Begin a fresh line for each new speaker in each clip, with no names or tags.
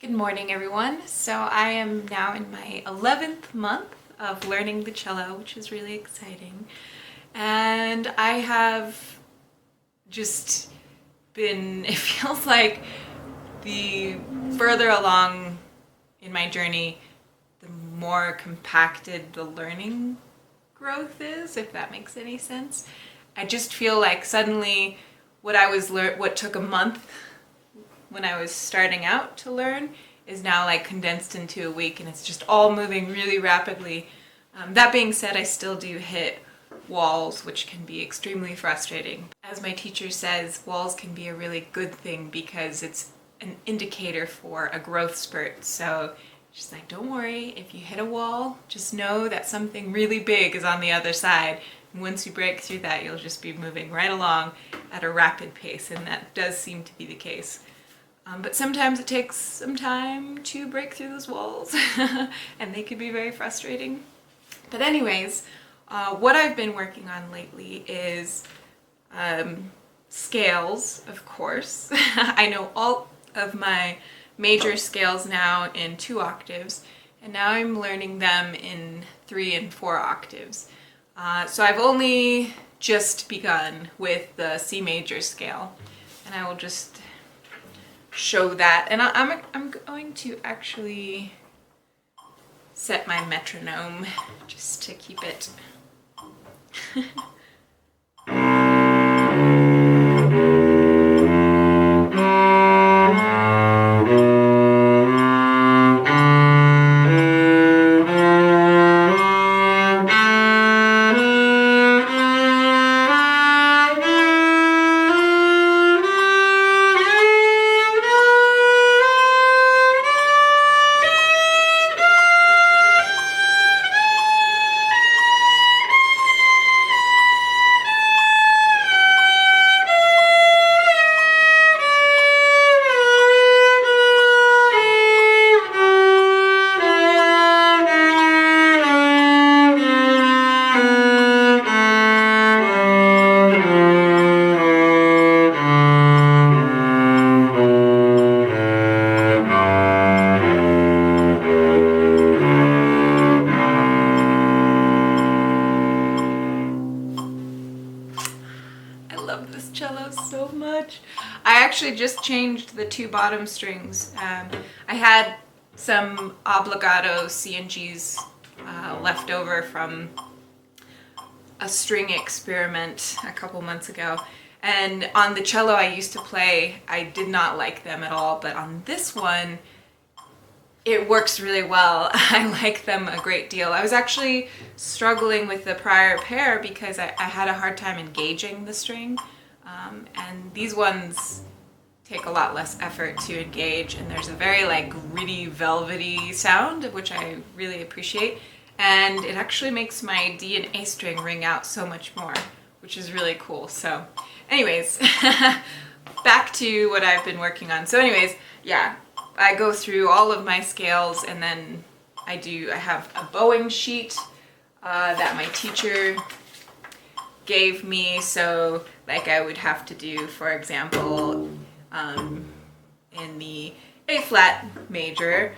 Good morning, everyone. So I am now in my 11th month of learning the cello, which is really exciting. And I have just been, it feels like the further along in my journey, the more compacted the learning growth is, if that makes any sense. I just feel like suddenly what took a month when I was starting out to learn is now like condensed into a week, and it's just all moving really rapidly. That being said, I still do hit walls, which can be extremely frustrating. As my teacher says, walls can be a really good thing because it's an indicator for a growth spurt. So she's like, don't worry, if you hit a wall, just know that something really big is on the other side. And once you break through that, you'll just be moving right along at a rapid pace, and that does seem to be the case. But sometimes it takes some time to break through those walls, and they can be very frustrating. But anyways, what I've been working on lately is scales, of course. I know all of my major scales now in 2 octaves, and now I'm learning them in 3 and 4 octaves. So I've only just begun with the C major scale, and I will just show that. And I'm going to actually set my metronome just to keep it. Cello so much. I actually just changed the 2 bottom strings. I had some obligato C and Gs left over from a string experiment a couple months ago, and on the cello I used to play, I did not like them at all, but on this one it works really well. I like them a great deal. I was actually struggling with the prior pair because I had a hard time engaging the string. And these ones take a lot less effort to engage, and there's a very like gritty, velvety sound, which I really appreciate. And it actually makes my D and A string ring out so much more, which is really cool. So anyways, back to what I've been working on. So anyways, yeah, I go through all of my scales, and then I have a bowing sheet that my teacher gave me. So like I would have to do, for example, in the A flat major.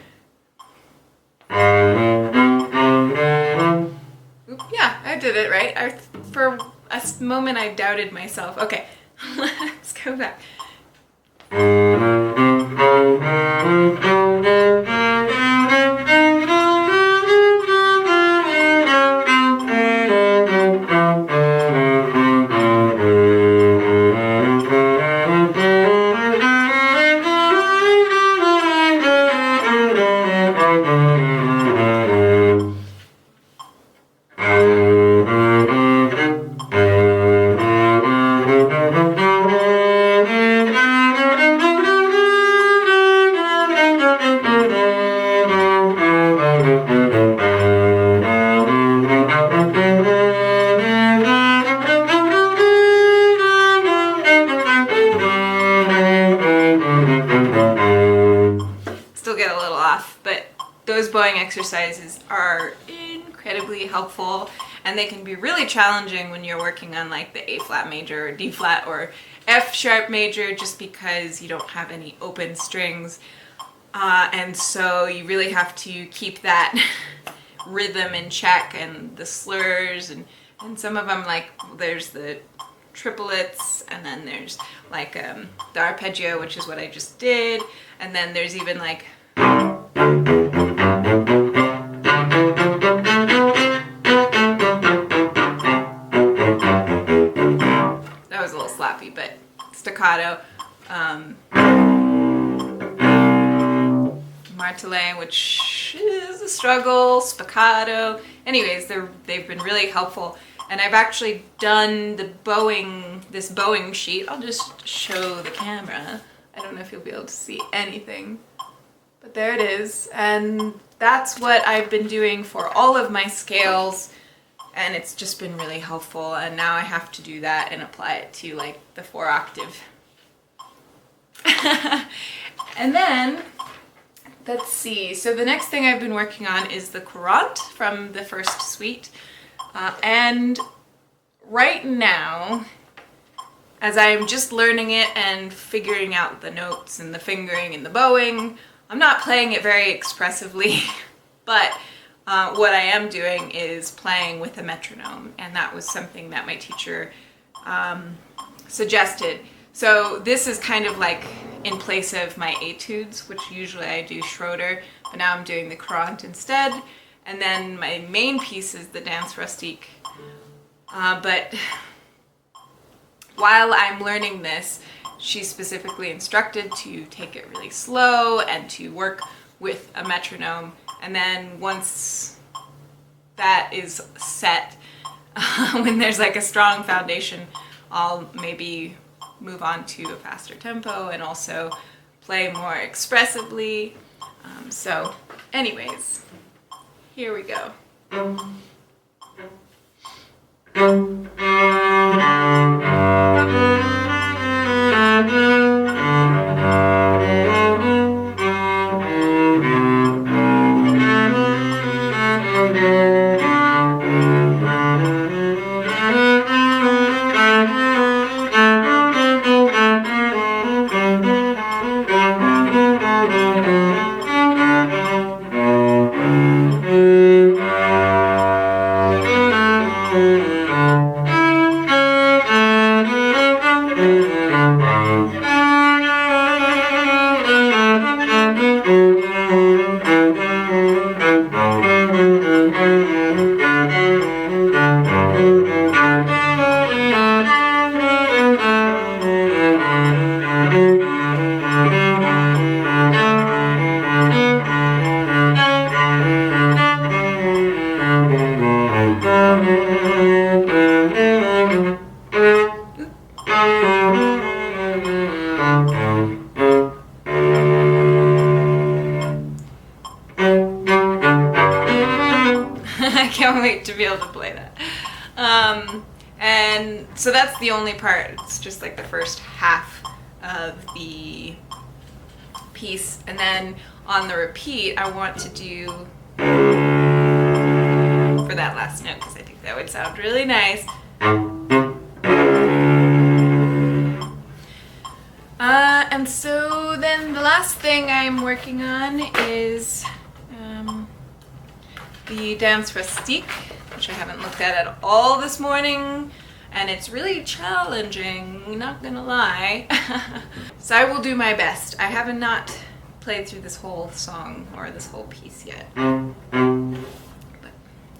Oop, yeah, I did it right. For a moment I doubted myself. Okay, let's go back. Get a little off, but those bowing exercises are incredibly helpful, and they can be really challenging when you're working on like the A flat major or D flat or F sharp major, just because you don't have any open strings. And so you really have to keep that rhythm in check, and the slurs, and some of them, like there's the triplets, and then there's like the arpeggio, which is what I just did, and then there's even like that was a little sloppy, but staccato, martelé, which is a struggle, spiccato. Anyways, they've been really helpful. And I've actually done the this bowing sheet. I'll just show the camera. I don't know if you'll be able to see anything, but there it is. And that's what I've been doing for all of my scales, and it's just been really helpful. And now I have to do that and apply it to like the 4-octave. And then, let's see, so the next thing I've been working on is the Courant from the first suite. And right now, as I'm just learning it and figuring out the notes and the fingering and the bowing, I'm not playing it very expressively, but what I am doing is playing with a metronome, and that was something that my teacher suggested. So this is kind of like in place of my etudes, which usually I do Schroeder, but now I'm doing the Courant instead. And then my main piece is the Dance Rustique. But while I'm learning this, she specifically instructed to take it really slow and to work with a metronome. And then once that is set, when there's like a strong foundation, I'll maybe move on to a faster tempo and also play more expressively. So anyways, here we go. I can't wait to be able to play that. And so that's the only part. It's just like the first half of the piece. And then on the repeat, I want to do for that last note, because I think that would sound really nice. And so then the last thing I'm working on is the Dance Rustique, which I haven't looked at all this morning, and it's really challenging, not gonna lie. So I will do my best. I have not played through this whole song or this whole piece yet. But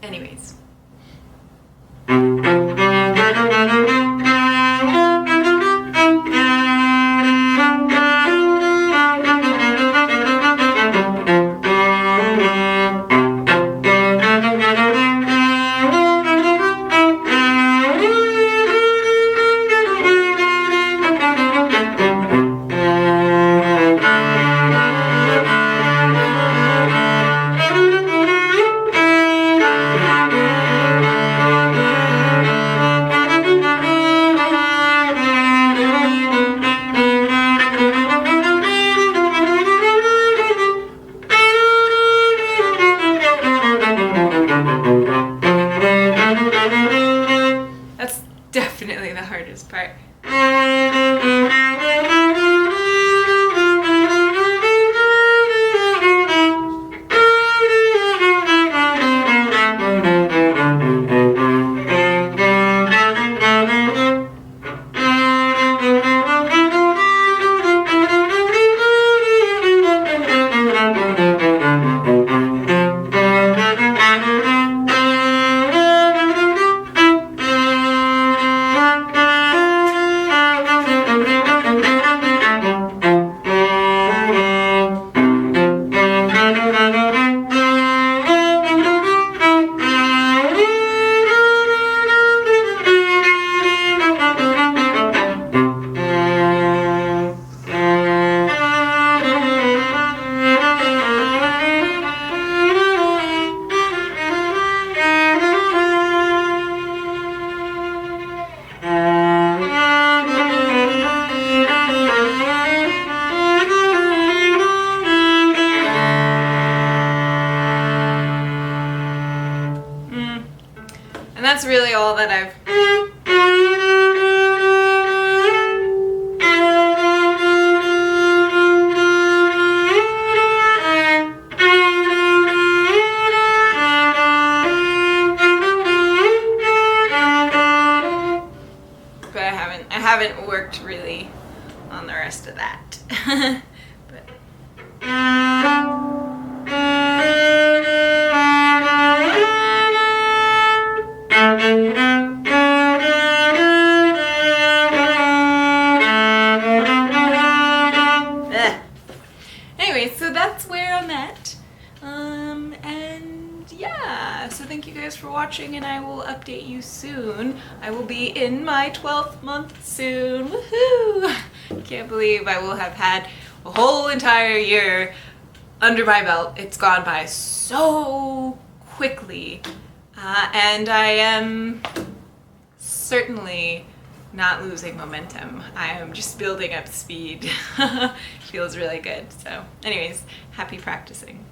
anyways. that's really all that I've but I haven't worked really on the rest of that. But anyway, so that's where I'm at. And yeah, so thank you guys for watching, and I will update you soon. I will be in my 12th month soon. Woohoo! Can't believe I will have had a whole entire year under my belt. It's gone by so quickly, and I am certainly not losing momentum. I am just building up speed. Feels really good. So anyways, happy practicing.